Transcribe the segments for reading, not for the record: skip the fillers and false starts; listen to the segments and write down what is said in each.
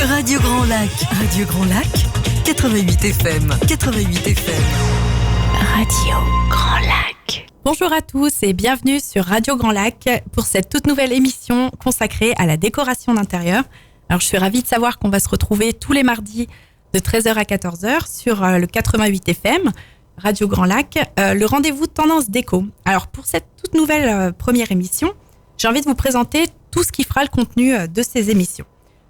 Radio Grand Lac. Radio Grand Lac, 88 FM. 88 FM. Radio Grand Lac. Bonjour à tous et bienvenue sur Radio Grand Lac pour cette toute nouvelle émission consacrée à la décoration d'intérieur. Alors je suis ravie de savoir qu'on va se retrouver tous les mardis de 13h à 14h sur le 88 FM, Radio Grand Lac, le rendez-vous Tendance Déco. Alors pour cette toute nouvelle première émission, j'ai envie de vous présenter tout ce qui fera le contenu de ces émissions.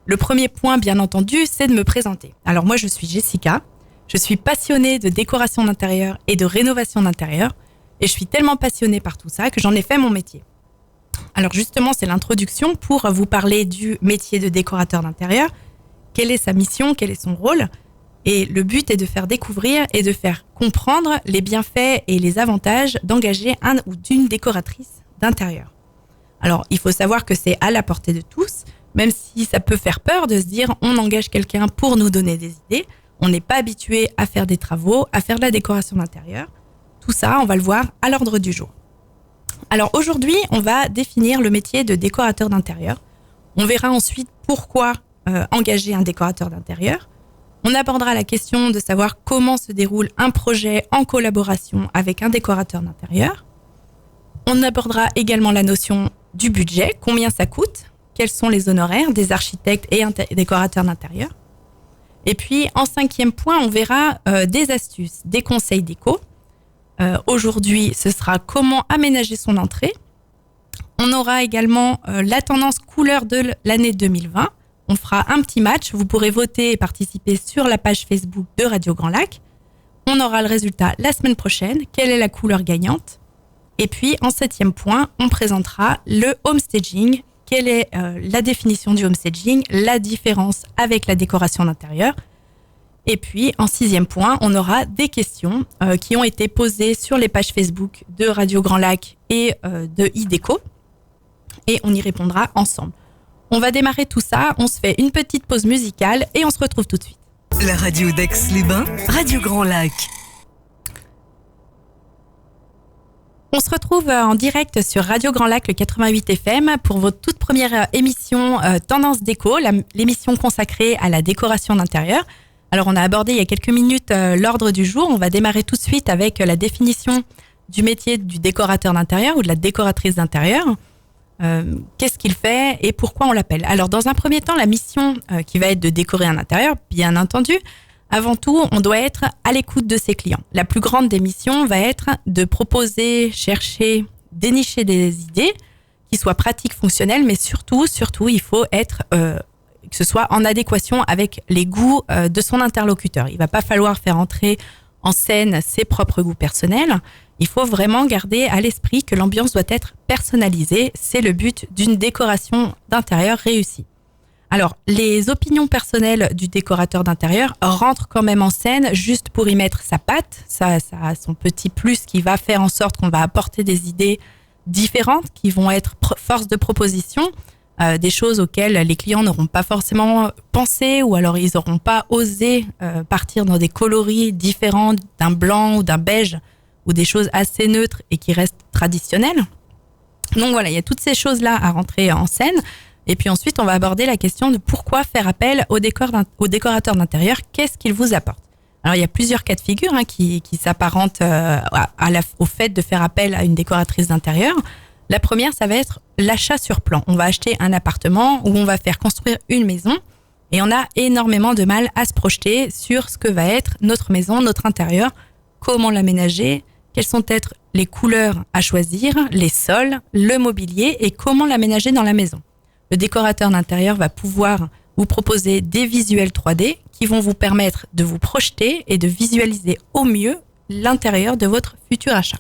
Le premier point, bien entendu, c'est de me présenter. Alors moi, je suis Jessica, je suis passionnée de décoration d'intérieur et de rénovation d'intérieur, et je suis tellement passionnée par tout ça que j'en ai fait mon métier. Alors justement, c'est l'introduction pour vous parler du métier de décorateur d'intérieur. Quelle est sa mission, quel est son rôle? Et le but est de faire découvrir et de faire comprendre les bienfaits et les avantages d'engager un ou d'une décoratrice d'intérieur. Alors, il faut savoir que c'est à la portée de tous, même si ça peut faire peur de se dire on engage quelqu'un pour nous donner des idées. On n'est pas habitué à faire des travaux, à faire de la décoration d'intérieur. Tout ça, on va le voir à l'ordre du jour. Alors aujourd'hui, on va définir le métier de décorateur d'intérieur. On verra ensuite pourquoi engager un décorateur d'intérieur. On abordera la question de savoir comment se déroule un projet en collaboration avec un décorateur d'intérieur. On abordera également la notion du budget, combien ça coûte, quels sont les honoraires des architectes et décorateurs d'intérieur. Et puis, en 5e point, on verra des astuces, des conseils déco. Aujourd'hui, ce sera comment aménager son entrée. On aura également la tendance couleur de l'année 2020. On fera un petit match. Vous pourrez voter et participer sur la page Facebook de Radio Grand Lac. On aura le résultat la semaine prochaine. Quelle est la couleur gagnante? Et puis, en 7e point, on présentera le homestaging. Quelle est la définition du homestaging, la différence avec la décoration d'intérieur. Et puis, en 6e point, on aura des questions qui ont été posées sur les pages Facebook de Radio Grand Lac et de iDéco. Et on y répondra ensemble. On va démarrer tout ça, on se fait une petite pause musicale et on se retrouve tout de suite. La radio d'Aix-les-Bains, Radio Grand Lac. On se retrouve en direct sur Radio Grand Lac, le 88 FM, pour votre toute première émission Tendance Déco, l'émission consacrée à la décoration d'intérieur. Alors, on a abordé il y a quelques minutes l'ordre du jour. On va démarrer tout de suite avec la définition du métier du décorateur d'intérieur ou de la décoratrice d'intérieur. Qu'est-ce qu'il fait et pourquoi on l'appelle? Alors, dans un premier temps, la mission qui va être de décorer un intérieur, bien entendu. Avant tout, on doit être à l'écoute de ses clients. La plus grande des missions va être de proposer, chercher, dénicher des idées qui soient pratiques, fonctionnelles, mais surtout, il faut être que ce soit en adéquation avec les goûts de son interlocuteur. Il va pas falloir faire entrer en scène ses propres goûts personnels. Il faut vraiment garder à l'esprit que l'ambiance doit être personnalisée. C'est le but d'une décoration d'intérieur réussie. Alors, les opinions personnelles du décorateur d'intérieur rentrent quand même en scène juste pour y mettre sa patte. Ça a son petit plus qui va faire en sorte qu'on va apporter des idées différentes qui vont être force de proposition, des choses auxquelles les clients n'auront pas forcément pensé ou alors ils n'auront pas osé partir dans des coloris différents d'un blanc ou d'un beige ou des choses assez neutres et qui restent traditionnelles. Donc voilà, il y a toutes ces choses-là à rentrer en scène. Et puis ensuite, on va aborder la question de pourquoi faire appel au décorateur d'intérieur. Qu'est-ce qu'il vous apporte? Alors, il y a plusieurs cas de figure qui s'apparentent au fait de faire appel à une décoratrice d'intérieur. La première, ça va être l'achat sur plan. On va acheter un appartement où on va faire construire une maison et on a énormément de mal à se projeter sur ce que va être notre maison, notre intérieur, comment l'aménager, quelles sont être les couleurs à choisir, les sols, le mobilier et comment l'aménager dans la maison. Le décorateur d'intérieur va pouvoir vous proposer des visuels 3D qui vont vous permettre de vous projeter et de visualiser au mieux l'intérieur de votre futur achat.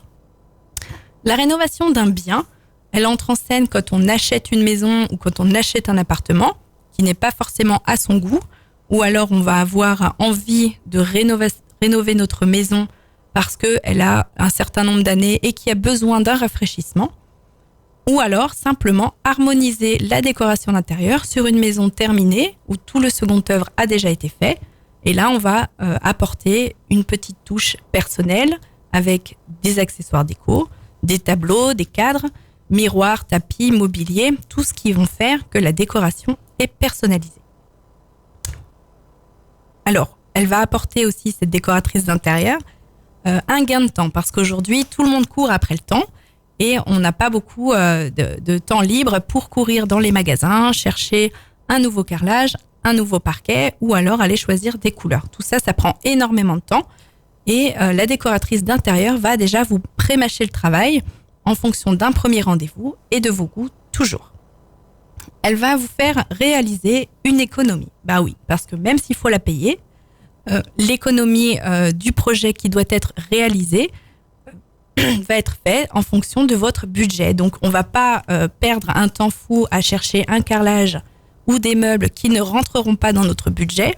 La rénovation d'un bien, elle entre en scène quand on achète une maison ou quand on achète un appartement qui n'est pas forcément à son goût, ou alors on va avoir envie de rénover notre maison parce qu'elle a un certain nombre d'années et qui a besoin d'un rafraîchissement. Ou alors, simplement, harmoniser la décoration d'intérieur sur une maison terminée où tout le second œuvre a déjà été fait. Et là, on va apporter une petite touche personnelle avec des accessoires déco, des tableaux, des cadres, miroirs, tapis, mobilier, tout ce qui vont faire que la décoration est personnalisée. elle va apporter aussi, cette décoratrice d'intérieur, un gain de temps, parce qu'aujourd'hui, tout le monde court après le temps et on n'a pas beaucoup de temps libre pour courir dans les magasins, chercher un nouveau carrelage, un nouveau parquet ou alors aller choisir des couleurs. Tout ça, ça prend énormément de temps et la décoratrice d'intérieur va déjà vous pré-mâcher le travail en fonction d'un premier rendez-vous et de vos goûts toujours. Elle va vous faire réaliser une économie. Bah oui, parce que même s'il faut la payer, l'économie du projet qui doit être réalisé va être fait en fonction de votre budget. Donc, on ne va pas perdre un temps fou à chercher un carrelage ou des meubles qui ne rentreront pas dans notre budget,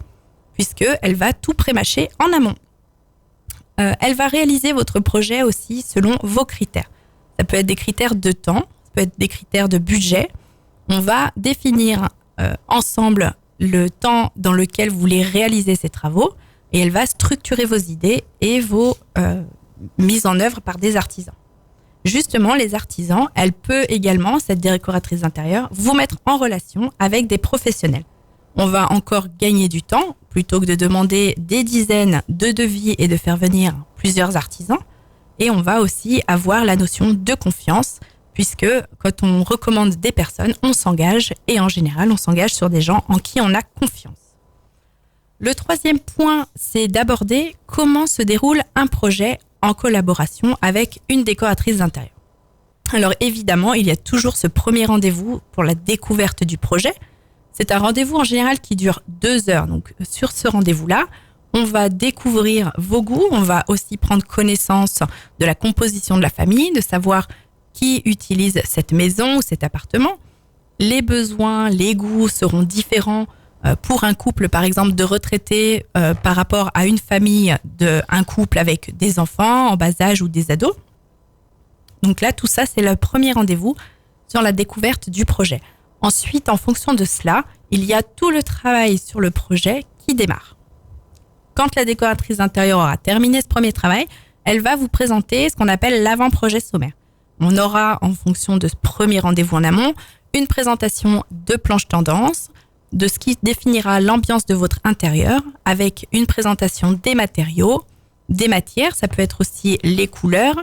puisqu'elle va tout pré-mâcher en amont. Elle va réaliser votre projet aussi selon vos critères. Ça peut être des critères de temps, ça peut être des critères de budget. On va définir ensemble le temps dans lequel vous voulez réaliser ces travaux et elle va structurer vos idées et vos mises en œuvre par des artisans. Justement, les artisans, elle peut également, cette décoratrice d'intérieur, vous mettre en relation avec des professionnels. On va encore gagner du temps plutôt que de demander des dizaines de devis et de faire venir plusieurs artisans. Et on va aussi avoir la notion de confiance puisque quand on recommande des personnes, on s'engage et en général, on s'engage sur des gens en qui on a confiance. Le troisième point, c'est d'aborder comment se déroule un projet en collaboration avec une décoratrice d'intérieur. Alors évidemment, il y a toujours ce premier rendez-vous pour la découverte du projet. C'est un rendez-vous en général qui dure 2 heures. Donc sur ce rendez-vous-là, on va découvrir vos goûts, on va aussi prendre connaissance de la composition de la famille, de savoir qui utilise cette maison ou cet appartement. Les besoins, les goûts seront différents pour un couple, par exemple, de retraités par rapport à une famille d'un couple avec des enfants en bas âge ou des ados. Donc là, tout ça, c'est le premier rendez-vous sur la découverte du projet. Ensuite, en fonction de cela, il y a tout le travail sur le projet qui démarre. Quand la décoratrice d'intérieur aura terminé ce premier travail, elle va vous présenter ce qu'on appelle l'avant-projet sommaire. On aura, en fonction de ce premier rendez-vous en amont, une présentation de planche tendance, de ce qui définira l'ambiance de votre intérieur, avec une présentation des matériaux, des matières, ça peut être aussi les couleurs,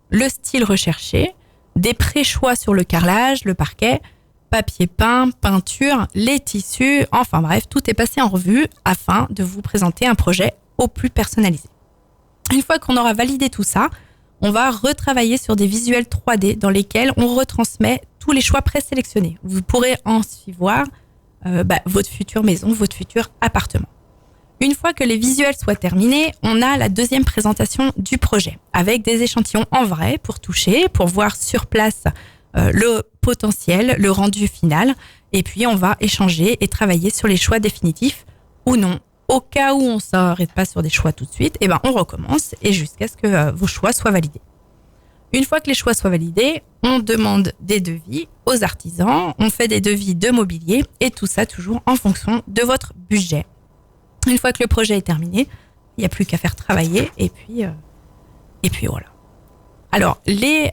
le style recherché, des pré-choix sur le carrelage, le parquet, papier peint, peinture, les tissus, enfin bref, tout est passé en revue afin de vous présenter un projet au plus personnalisé. Une fois qu'on aura validé tout ça, on va retravailler sur des visuels 3D dans lesquels on retransmet tous les choix présélectionnés. Vous pourrez ensuite voir votre future maison, votre futur appartement. Une fois que les visuels soient terminés, on a la deuxième présentation du projet avec des échantillons en vrai pour toucher, pour voir sur place le potentiel, le rendu final. Et puis, on va échanger et travailler sur les choix définitifs ou non. Au cas où on ne s'arrête pas sur des choix tout de suite, on recommence et jusqu'à ce que vos choix soient validés. Une fois que les choix soient validés, on demande des devis aux artisans, on fait des devis de mobilier et tout ça toujours en fonction de votre budget. Une fois que le projet est terminé, il n'y a plus qu'à faire travailler et puis voilà. Alors, les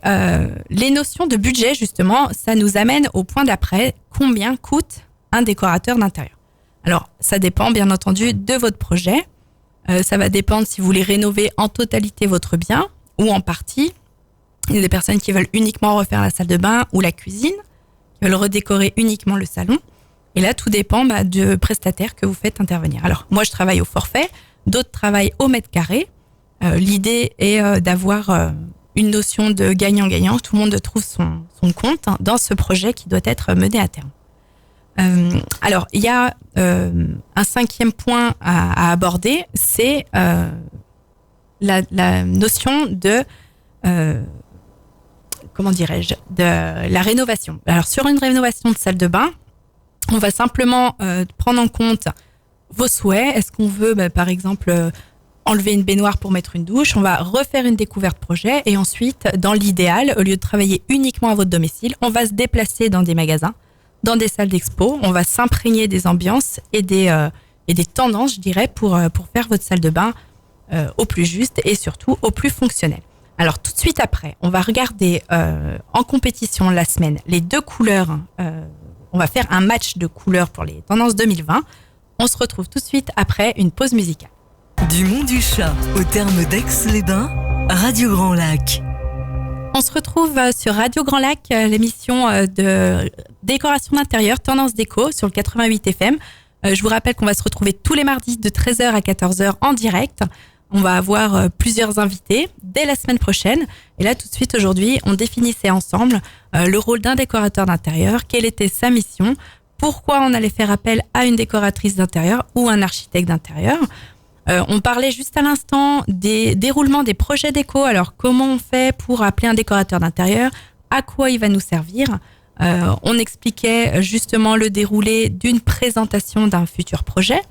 notions de budget, justement, ça nous amène au point d'après. Combien coûte un décorateur d'intérieur ? Alors, ça dépend, bien entendu, de votre projet. Ça va dépendre si vous voulez rénover en totalité votre bien ou en partie. Il y a des personnes qui veulent uniquement refaire la salle de bain ou la cuisine, qui veulent redécorer uniquement le salon. Et là, tout dépend de prestataires que vous faites intervenir. Alors, moi, je travaille au forfait, d'autres travaillent au mètre carré. L'idée est d'avoir une notion de gagnant-gagnant. Tout le monde trouve son compte dans ce projet qui doit être mené à terme. Alors, il y a un 5e point à aborder, c'est la notion de de la rénovation. Alors, sur une rénovation de salle de bain, on va simplement prendre en compte vos souhaits. Est-ce qu'on veut, par exemple, enlever une baignoire pour mettre une douche? On va refaire une découverte projet et ensuite, dans l'idéal, au lieu de travailler uniquement à votre domicile, on va se déplacer dans des magasins, dans des salles d'expo. On va s'imprégner des ambiances et des tendances, je dirais, pour faire votre salle de bain au plus juste et surtout au plus fonctionnel. Alors, tout de suite après, on va regarder en compétition la semaine les 2 couleurs. On va faire un match de couleurs pour les tendances 2020. On se retrouve tout de suite après une pause musicale. Du Mont du Chat au terme d'Aix-les-Bains, Radio Grand Lac. On se retrouve sur Radio Grand Lac, l'émission de décoration d'intérieur, Tendance Déco sur le 88 FM. Je vous rappelle qu'on va se retrouver tous les mardis de 13h à 14h en direct. On va avoir plusieurs invités dès la semaine prochaine. Et là, tout de suite, aujourd'hui, on définissait ensemble le rôle d'un décorateur d'intérieur, quelle était sa mission, pourquoi on allait faire appel à une décoratrice d'intérieur ou un architecte d'intérieur. On parlait juste à l'instant des déroulements des projets déco. Alors, comment on fait pour appeler un décorateur d'intérieur? À quoi il va nous servir? On expliquait justement le déroulé d'une présentation d'un futur projet.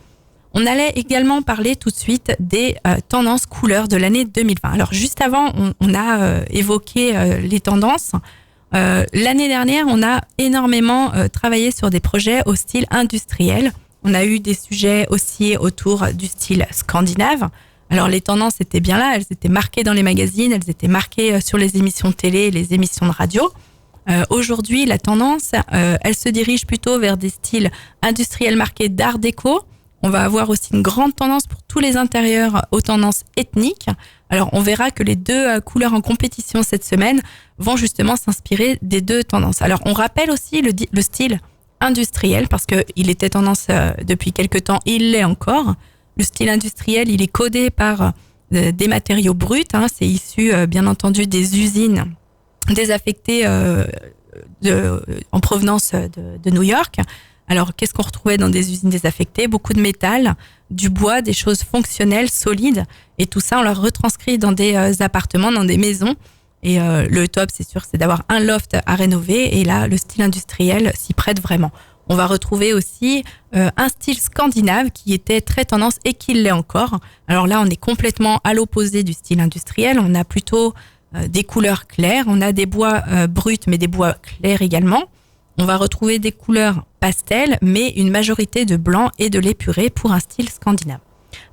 On allait également parler tout de suite des tendances couleurs de l'année 2020. Alors, juste avant, on a évoqué les tendances. L'année dernière, on a énormément travaillé sur des projets au style industriel. On a eu des sujets aussi autour du style scandinave. Alors, les tendances étaient bien là, elles étaient marquées dans les magazines, elles étaient marquées sur les émissions de télé et les émissions de radio. Aujourd'hui, la tendance, elle se dirige plutôt vers des styles industriels marqués d'art déco. On va avoir aussi une grande tendance pour tous les intérieurs aux tendances ethniques. Alors, on verra que les deux couleurs en compétition cette semaine vont justement s'inspirer des deux tendances. Alors, on rappelle aussi le style industriel parce qu'il était tendance depuis quelques temps, il l'est encore. Le style industriel, il est codé par des matériaux bruts. C'est issu, bien entendu, des usines désaffectées en provenance de New York. Alors, qu'est-ce qu'on retrouvait dans des usines désaffectées? Beaucoup de métal, du bois, des choses fonctionnelles, solides. Et tout ça, on leur retranscrit dans des appartements, dans des maisons. Et le top, c'est sûr, c'est d'avoir un loft à rénover. Et là, le style industriel s'y prête vraiment. On va retrouver aussi un style scandinave qui était très tendance et qui l'est encore. Alors là, on est complètement à l'opposé du style industriel. On a plutôt des couleurs claires. On a des bois bruts, mais des bois clairs également. On va retrouver des couleurs pastel, mais une majorité de blanc et de l'épuré pour un style scandinave.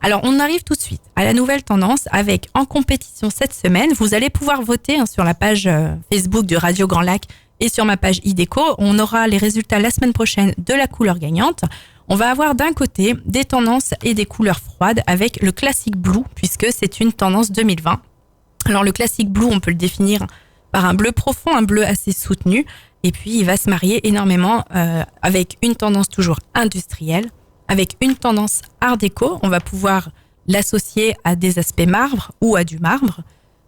Alors, on arrive tout de suite à la nouvelle tendance avec en compétition cette semaine. Vous allez pouvoir voter sur la page Facebook de Radio Grand Lac et sur ma page iDéco. On aura les résultats la semaine prochaine de la couleur gagnante. On va avoir d'un côté des tendances et des couleurs froides avec le classique blue, puisque c'est une tendance 2020. Alors, le classique blue, on peut le définir par un bleu profond, un bleu assez soutenu. Et puis, il va se marier énormément avec une tendance toujours industrielle, avec une tendance art déco. On va pouvoir l'associer à des aspects marbre ou à du marbre.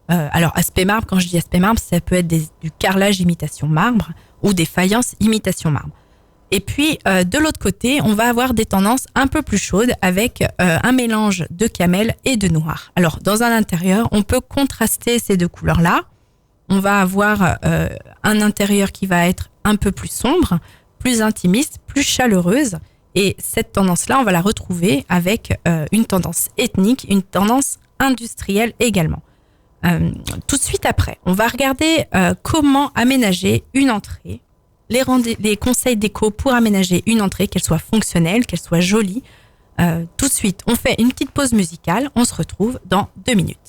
Alors, aspect marbre, quand je dis aspect marbre, ça peut être du carrelage imitation marbre ou des faïences imitation marbre. Et puis, de l'autre côté, on va avoir des tendances un peu plus chaudes avec un mélange de camel et de noir. Alors, dans un intérieur, on peut contraster ces deux couleurs-là. On va avoir un intérieur qui va être un peu plus sombre, plus intimiste, plus chaleureuse. Et cette tendance-là, on va la retrouver avec une tendance ethnique, une tendance industrielle également. Tout de suite après, on va regarder comment aménager une entrée, les conseils déco pour aménager une entrée, qu'elle soit fonctionnelle, qu'elle soit jolie. Tout de suite, on fait une petite pause musicale. On se retrouve dans 2 minutes.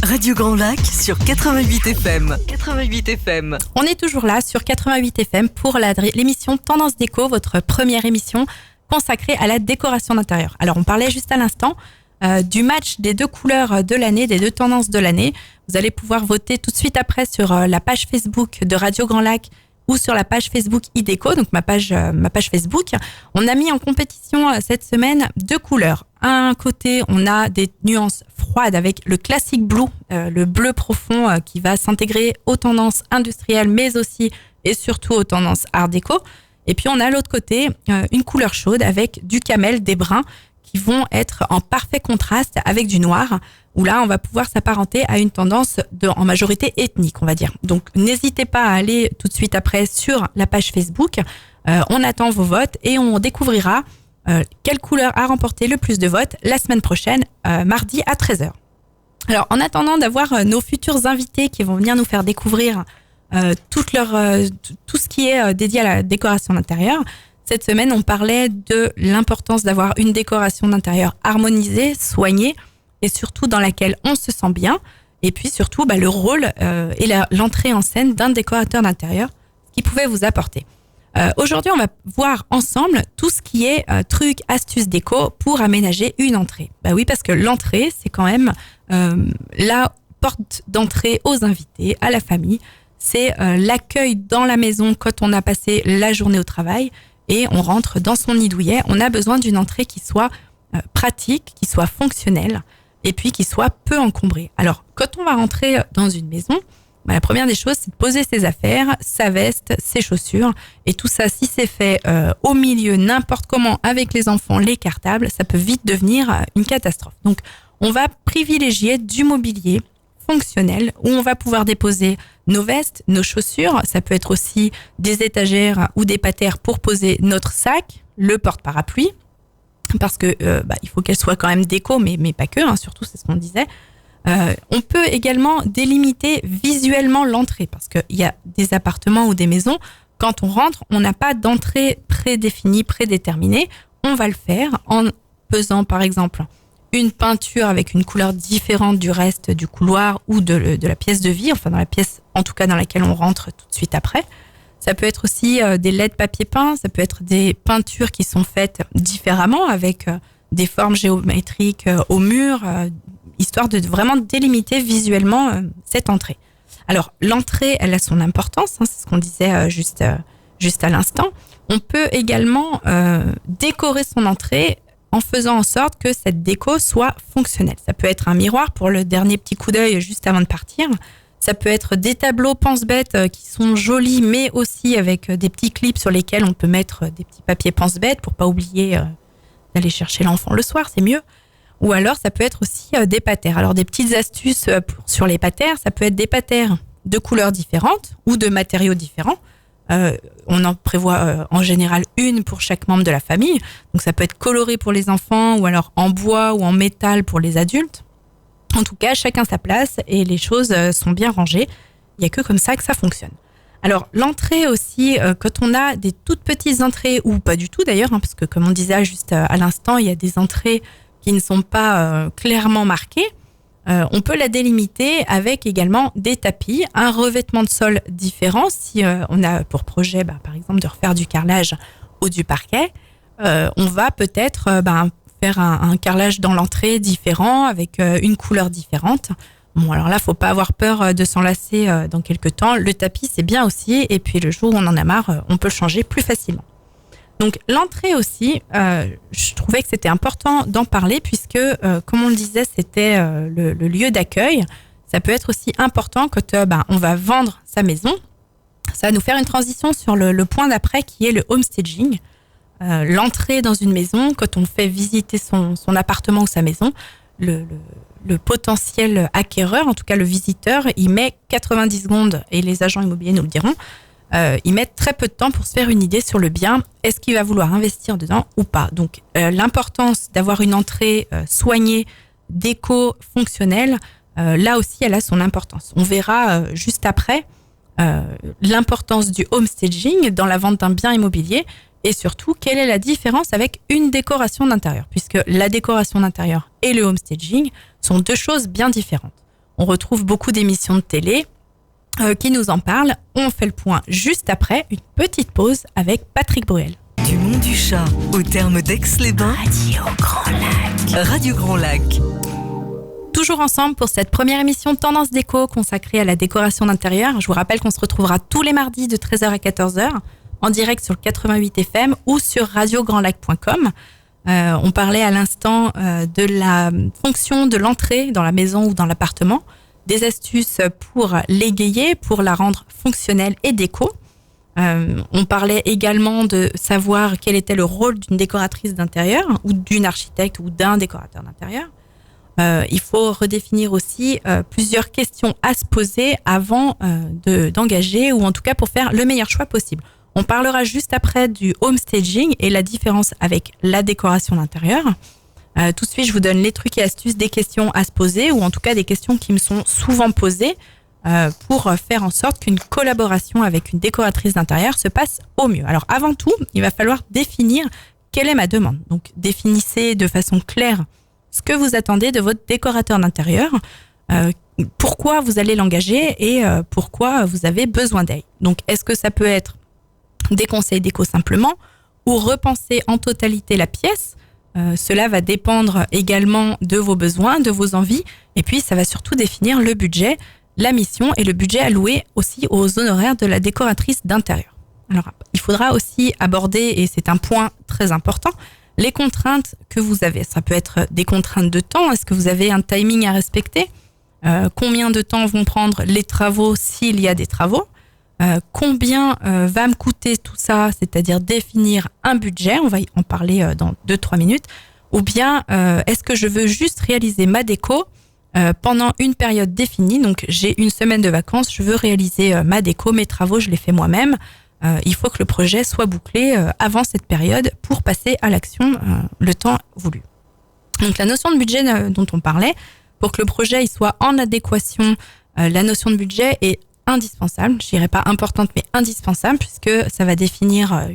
Radio Grand Lac sur 88 FM. 88 FM. On est toujours là sur 88 FM pour l'émission Tendance Déco, votre première émission consacrée à la décoration d'intérieur. Alors, on parlait juste à l'instant du match des deux couleurs de l'année, des deux tendances de l'année. Vous allez pouvoir voter tout de suite après sur la page Facebook de Radio Grand Lac ou sur la page Facebook iDéco, donc ma page Facebook. On a mis en compétition cette semaine 2 couleurs. À un côté, on a des nuances froides avec le classique blue, le bleu profond qui va s'intégrer aux tendances industrielles, mais aussi et surtout aux tendances art déco. Et puis on a à l'autre côté une couleur chaude avec du camel, des bruns qui vont être en parfait contraste avec du noir, où là on va pouvoir s'apparenter à une tendance en majorité ethnique, on va dire. Donc n'hésitez pas à aller tout de suite après sur la page Facebook. On attend vos votes et on découvrira quelle couleur a remporté le plus de votes la semaine prochaine, mardi à 13h. Alors, en attendant d'avoir nos futurs invités qui vont venir nous faire découvrir tout ce qui est dédié à la décoration d'intérieur, cette semaine, on parlait de l'importance d'avoir une décoration d'intérieur harmonisée, soignée et surtout dans laquelle on se sent bien. Et puis surtout, le rôle et l'entrée en scène d'un décorateur d'intérieur, ce qu'il pouvait vous apporter. Aujourd'hui, on va voir ensemble tout ce qui est trucs, astuces déco pour aménager une entrée. Bah oui, parce que l'entrée, c'est quand même la porte d'entrée aux invités, à la famille. C'est l'accueil dans la maison quand on a passé la journée au travail et on rentre dans son nid douillet. On a besoin d'une entrée qui soit pratique, qui soit fonctionnelle et puis qui soit peu encombrée. Alors, quand on va rentrer dans une maison, la première des choses, c'est de poser ses affaires, sa veste, ses chaussures. Et tout ça, si c'est fait au milieu, n'importe comment, avec les enfants, les cartables, ça peut vite devenir une catastrophe. Donc, on va privilégier du mobilier fonctionnel où on va pouvoir déposer nos vestes, nos chaussures. Ça peut être aussi des étagères ou des patères pour poser notre sac, le porte-parapluie. Parce que il faut qu'elle soit quand même déco, mais pas que, surtout, c'est ce qu'on disait. On peut également délimiter visuellement l'entrée parce qu'il y a des appartements ou des maisons, quand on rentre, on n'a pas d'entrée prédéfinie, prédéterminée. On va le faire en faisant par exemple une peinture avec une couleur différente du reste du couloir ou de la pièce de vie, enfin dans la pièce en tout cas dans laquelle on rentre tout de suite après. Ça peut être aussi des LED papier peint, ça peut être des peintures qui sont faites différemment avec des formes géométriques au mur, histoire de vraiment délimiter visuellement cette entrée. Alors, l'entrée, elle a son importance, c'est ce qu'on disait juste à l'instant. On peut également décorer son entrée en faisant en sorte que cette déco soit fonctionnelle. Ça peut être un miroir pour le dernier petit coup d'œil juste avant de partir. Ça peut être des tableaux pense-bête qui sont jolis, mais aussi avec des petits clips sur lesquels on peut mettre des petits papiers pense-bête pour pas oublier d'aller chercher l'enfant le soir, c'est mieux. Ou alors, ça peut être aussi des patères. Alors, des petites astuces sur les patères, ça peut être des patères de couleurs différentes ou de matériaux différents. On en prévoit en général une pour chaque membre de la famille. Donc, ça peut être coloré pour les enfants ou alors en bois ou en métal pour les adultes. En tout cas, chacun sa place et les choses sont bien rangées. Il n'y a que comme ça que ça fonctionne. Alors, l'entrée aussi, quand on a des toutes petites entrées ou pas du tout d'ailleurs, parce que comme on disait juste à l'instant, il y a des entrées qui ne sont pas clairement marquées, on peut la délimiter avec également des tapis, un revêtement de sol différent. Si on a pour projet, par exemple, de refaire du carrelage ou du parquet, on va peut-être faire un carrelage dans l'entrée différent avec une couleur différente. Bon, alors là, faut pas avoir peur de s'enlacer dans quelques temps. Le tapis, c'est bien aussi. Et puis, le jour où on en a marre, on peut le changer plus facilement. Donc, l'entrée aussi, je trouvais que c'était important d'en parler puisque, comme on le disait, c'était le lieu d'accueil. Ça peut être aussi important quand on va vendre sa maison. Ça va nous faire une transition sur le point d'après qui est le homestaging. L'entrée dans une maison, quand on fait visiter son appartement ou sa maison, le potentiel acquéreur, en tout cas le visiteur, il met 90 secondes, et les agents immobiliers nous le diront, ils mettent très peu de temps pour se faire une idée sur le bien. Est-ce qu'il va vouloir investir dedans ou pas? Donc, l'importance d'avoir une entrée soignée, déco, fonctionnelle, là aussi, elle a son importance. On verra juste après l'importance du homestaging dans la vente d'un bien immobilier et surtout, quelle est la différence avec une décoration d'intérieur, puisque la décoration d'intérieur et le homestaging sont deux choses bien différentes. On retrouve beaucoup d'émissions de télé qui nous en parlent. On fait le point juste après une petite pause avec Patrick Bruel. Du Mont du Chat au terme d'Aix-les-Bains, Radio Grand Lac. Radio Grand Lac. Toujours ensemble pour cette première émission Tendance Déco consacrée à la décoration d'intérieur. Je vous rappelle qu'on se retrouvera tous les mardis de 13h à 14h en direct sur le 88 FM ou sur radiograndlac.com. On parlait à l'instant de la fonction de l'entrée dans la maison ou dans l'appartement, des astuces pour l'égayer, pour la rendre fonctionnelle et déco. On parlait également de savoir quel était le rôle d'une décoratrice d'intérieur ou d'une architecte ou d'un décorateur d'intérieur. Il faut redéfinir aussi plusieurs questions à se poser avant d'engager ou en tout cas pour faire le meilleur choix possible. On parlera juste après du homestaging et la différence avec la décoration d'intérieur. Tout de suite, je vous donne les trucs et astuces des questions à se poser ou en tout cas des questions qui me sont souvent posées pour faire en sorte qu'une collaboration avec une décoratrice d'intérieur se passe au mieux. Alors avant tout, il va falloir définir quelle est ma demande. Donc définissez de façon claire ce que vous attendez de votre décorateur d'intérieur, pourquoi vous allez l'engager et pourquoi vous avez besoin d'aide. Donc est-ce que ça peut être des conseils déco simplement, ou repenser en totalité la pièce. Cela va dépendre également de vos besoins, de vos envies, et puis ça va surtout définir le budget, la mission et le budget alloué aussi aux honoraires de la décoratrice d'intérieur. Alors, il faudra aussi aborder, et c'est un point très important, les contraintes que vous avez. Ça peut être des contraintes de temps. Est-ce que vous avez un timing à respecter ? Combien de temps vont prendre les travaux s'il y a des travaux ? Combien va me coûter tout ça, c'est-à-dire définir un budget, on va en parler dans 2-3 minutes, ou bien est-ce que je veux juste réaliser ma déco pendant une période définie, donc j'ai une semaine de vacances, je veux réaliser ma déco, mes travaux, je les fais moi-même, il faut que le projet soit bouclé avant cette période pour passer à l'action le temps voulu. Donc la notion de budget dont on parlait, pour que le projet il soit en adéquation, la notion de budget est indispensable, je dirais pas importante mais indispensable, puisque ça va définir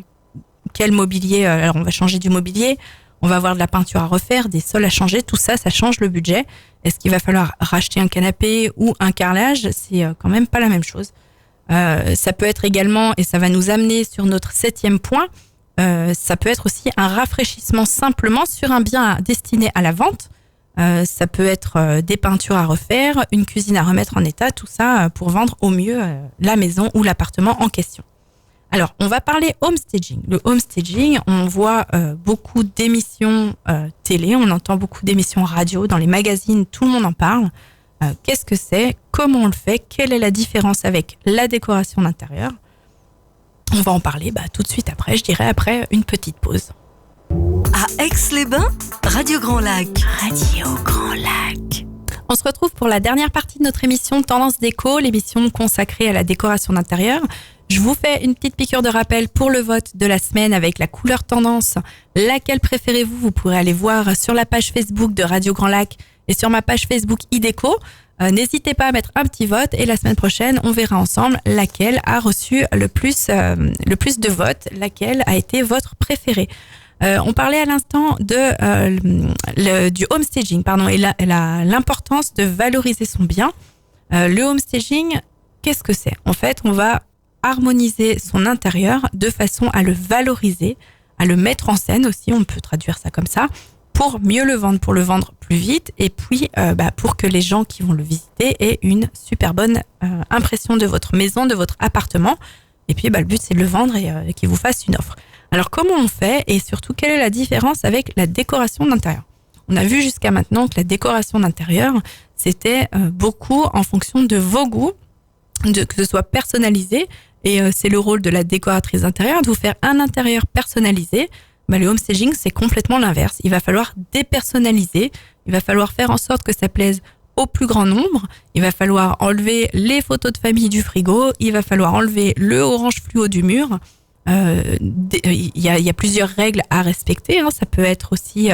quel mobilier, alors on va changer du mobilier, on va avoir de la peinture à refaire, des sols à changer, tout ça, ça change le budget. Est-ce qu'il va falloir racheter un canapé ou un carrelage ? C'est quand même pas la même chose. Ça peut être également, et ça va nous amener sur notre 7e point, ça peut être aussi un rafraîchissement simplement sur un bien destiné à la vente. Ça peut être des peintures à refaire, une cuisine à remettre en état, tout ça pour vendre au mieux la maison ou l'appartement en question. Alors, on va parler homestaging. Le homestaging, on voit beaucoup d'émissions télé, on entend beaucoup d'émissions radio, dans les magazines, tout le monde en parle. Qu'est-ce que c'est ? Comment on le fait ? Quelle est la différence avec la décoration d'intérieur ? On va en parler tout de suite après, je dirais après une petite pause. À Aix-les-Bains, Radio Grand Lac. Radio Grand Lac. On se retrouve pour la dernière partie de notre émission Tendance Déco, l'émission consacrée à la décoration d'intérieur. Je vous fais une petite piqûre de rappel pour le vote de la semaine avec la couleur tendance. Laquelle préférez-vous ? Vous pourrez aller voir sur la page Facebook de Radio Grand Lac et sur ma page Facebook iDéco. N'hésitez pas à mettre un petit vote et la semaine prochaine, on verra ensemble laquelle a reçu le plus de votes, laquelle a été votre préférée. On parlait à l'instant du homestaging, et l'importance de valoriser son bien. Le homestaging, qu'est-ce que c'est ? En fait, on va harmoniser son intérieur de façon à le valoriser, à le mettre en scène aussi, on peut traduire ça comme ça, pour mieux le vendre, pour le vendre plus vite, et puis pour que les gens qui vont le visiter aient une super bonne impression de votre maison, de votre appartement. Et puis le but c'est de le vendre et qu'ils vous fassent une offre. Alors comment on fait, et surtout quelle est la différence avec la décoration d'intérieur ? On a vu jusqu'à maintenant que la décoration d'intérieur, c'était beaucoup en fonction de vos goûts, que ce soit personnalisé, et c'est le rôle de la décoratrice d'intérieur de vous faire un intérieur personnalisé. Le homestaging, c'est complètement l'inverse. Il va falloir dépersonnaliser, il va falloir faire en sorte que ça plaise au plus grand nombre, il va falloir enlever les photos de famille du frigo, il va falloir enlever le orange fluo du mur. Il y a plusieurs règles à respecter, ça peut être aussi,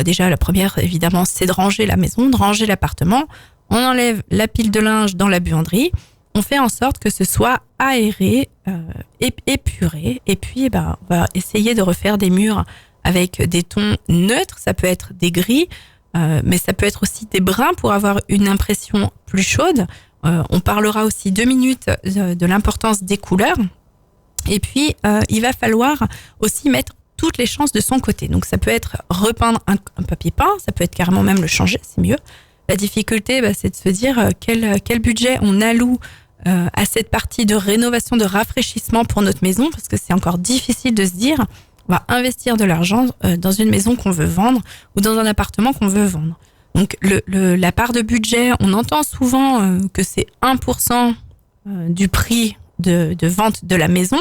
déjà la première évidemment c'est de ranger la maison, de ranger l'appartement, on enlève la pile de linge dans la buanderie, on fait en sorte que ce soit aéré, épuré, et puis on va essayer de refaire des murs avec des tons neutres, ça peut être des gris, mais ça peut être aussi des bruns pour avoir une impression plus chaude. On parlera aussi 2 minutes de l'importance des couleurs. Et puis, il va falloir aussi mettre toutes les chances de son côté. Donc, ça peut être repeindre un papier peint, ça peut être carrément même le changer, c'est mieux. La difficulté, c'est de se dire quel budget on alloue à cette partie de rénovation, de rafraîchissement pour notre maison, parce que c'est encore difficile de se dire, on va investir de l'argent dans une maison qu'on veut vendre ou dans un appartement qu'on veut vendre. Donc, la part de budget, on entend souvent que c'est 1% du prix de vente de la maison.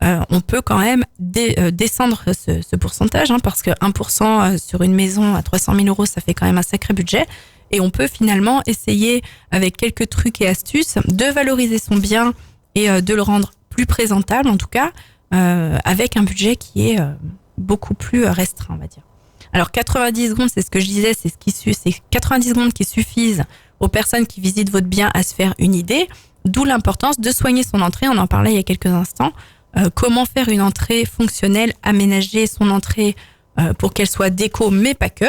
On peut quand même descendre ce pourcentage, parce que 1% sur une maison à 300 000 euros, ça fait quand même un sacré budget. Et on peut finalement essayer, avec quelques trucs et astuces, de valoriser son bien et de le rendre plus présentable, en tout cas, avec un budget qui est beaucoup plus restreint, on va dire. Alors 90 secondes, c'est ce que je disais, c'est 90 secondes qui suffisent aux personnes qui visitent votre bien à se faire une idée, d'où l'importance de soigner son entrée, on en parlait il y a quelques instants, comment faire une entrée fonctionnelle, aménager son entrée pour qu'elle soit déco, mais pas que.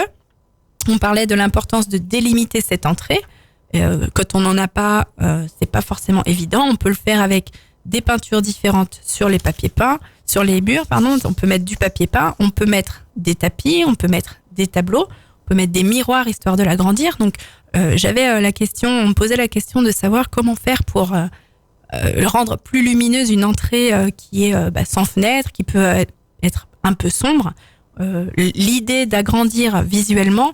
On parlait de l'importance de délimiter cette entrée. Quand on n'en a pas, c'est pas forcément évident. On peut le faire avec des peintures différentes sur les papiers peints, sur les murs, pardon. On peut mettre du papier peint, on peut mettre des tapis, on peut mettre des tableaux, on peut mettre des miroirs histoire de l'agrandir. Donc, j'avais on me posait la question de savoir comment faire pour rendre plus lumineuse une entrée qui est sans fenêtre, qui peut être un peu sombre. L'idée d'agrandir visuellement,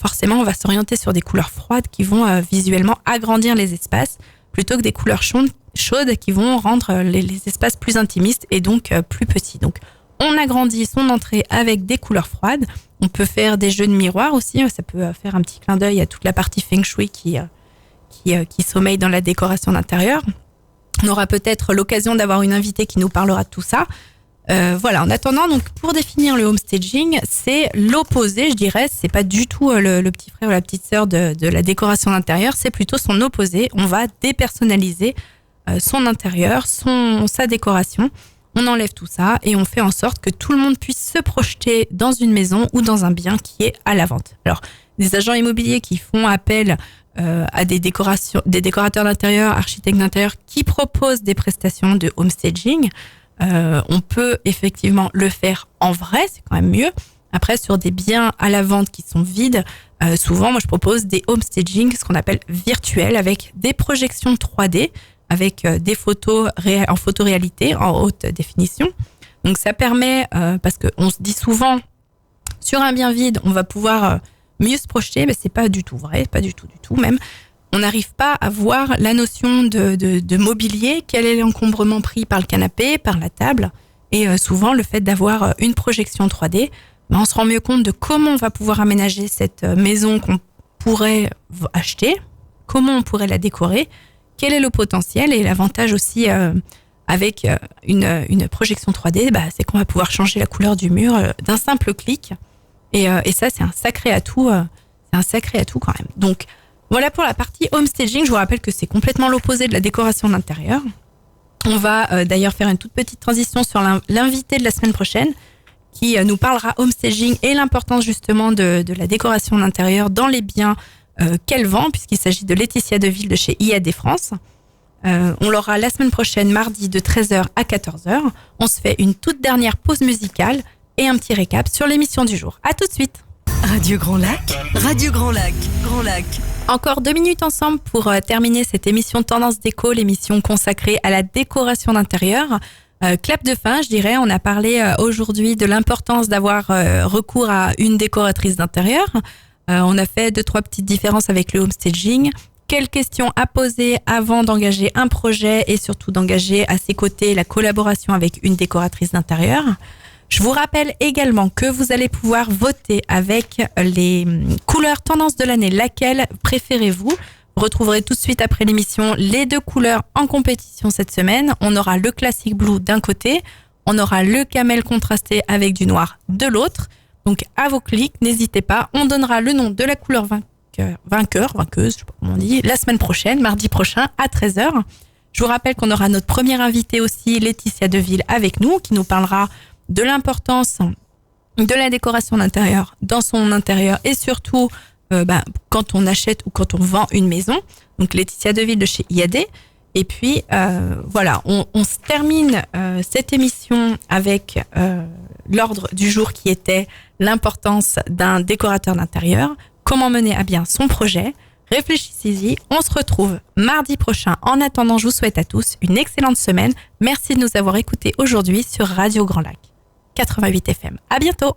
forcément, on va s'orienter sur des couleurs froides qui vont visuellement agrandir les espaces, plutôt que des couleurs chaudes qui vont rendre les espaces plus intimistes et donc plus petits. Donc, on agrandit son entrée avec des couleurs froides. On peut faire des jeux de miroirs aussi. Ça peut faire un petit clin d'œil à toute la partie feng shui qui sommeille dans la décoration d'intérieur. On aura peut-être l'occasion d'avoir une invitée qui nous parlera de tout ça. Voilà. En attendant, donc pour définir le home staging, c'est l'opposé, je dirais. C'est pas du tout le petit frère ou la petite sœur de la décoration d'intérieur. C'est plutôt son opposé. On va dépersonnaliser son intérieur, sa décoration. On enlève tout ça et on fait en sorte que tout le monde puisse se projeter dans une maison ou dans un bien qui est à la vente. Alors, des agents immobiliers qui font appel à des décorateurs d'intérieur, architectes d'intérieur qui proposent des prestations de home staging, on peut effectivement le faire en vrai, c'est quand même mieux. Après, sur des biens à la vente qui sont vides, souvent, moi, je propose des home staging, ce qu'on appelle virtuels, avec des projections 3D, avec des photos en photoréalité, en haute définition. Donc, ça permet, parce qu'on se dit souvent, sur un bien vide, on va pouvoir mieux se projeter, mais c'est pas du tout vrai, pas du tout même. On n'arrive pas à voir la notion de mobilier, quel est l'encombrement pris par le canapé, par la table. Et souvent, le fait d'avoir une projection 3D, on se rend mieux compte de comment on va pouvoir aménager cette maison qu'on pourrait acheter, comment on pourrait la décorer, quel est le potentiel. Et l'avantage aussi avec une projection 3D, c'est qu'on va pouvoir changer la couleur du mur d'un simple clic. Et ça, c'est un sacré atout quand même. Donc, voilà pour la partie home staging. Je vous rappelle que c'est complètement l'opposé de la décoration d'intérieur. On va d'ailleurs faire une toute petite transition sur l'invité de la semaine prochaine qui nous parlera home staging et l'importance justement de la décoration d'intérieur dans les biens qu'elle vend, puisqu'il s'agit de Laetitia Deville de chez IAD France. On l'aura la semaine prochaine, mardi de 13h à 14h. On se fait une toute dernière pause musicale et un petit récap sur l'émission du jour. À tout de suite. Radio Grand Lac, Radio Grand Lac, Grand Lac. Encore 2 minutes ensemble pour terminer cette émission Tendance Déco, l'émission consacrée à la décoration d'intérieur. Clap de fin, je dirais. On a parlé aujourd'hui de l'importance d'avoir recours à une décoratrice d'intérieur. On a fait 2-3 petites différences avec le home staging. Quelles questions à poser avant d'engager un projet et surtout d'engager à ses côtés la collaboration avec une décoratrice d'intérieur. Je vous rappelle également que vous allez pouvoir voter avec les couleurs tendance de l'année. Laquelle préférez-vous ? Vous retrouverez tout de suite après l'émission les 2 couleurs en compétition cette semaine. On aura le classique blue d'un côté, on aura le camel contrasté avec du noir de l'autre. Donc à vos clics, n'hésitez pas. On donnera le nom de la couleur vainqueuse, je sais pas comment on dit, la semaine prochaine, mardi prochain à 13h. Je vous rappelle qu'on aura notre première invitée aussi, Laetitia Deville, avec nous, qui nous parlera de l'importance de la décoration d'intérieur dans son intérieur et surtout quand on achète ou quand on vend une maison. Donc Laetitia Deville de chez IAD. Et puis voilà, on se termine cette émission avec l'ordre du jour qui était l'importance d'un décorateur d'intérieur, comment mener à bien son projet. Réfléchissez-y, on se retrouve mardi prochain. En attendant, je vous souhaite à tous une excellente semaine. Merci de nous avoir écoutés aujourd'hui sur Radio Grand Lac 88 FM. À bientôt.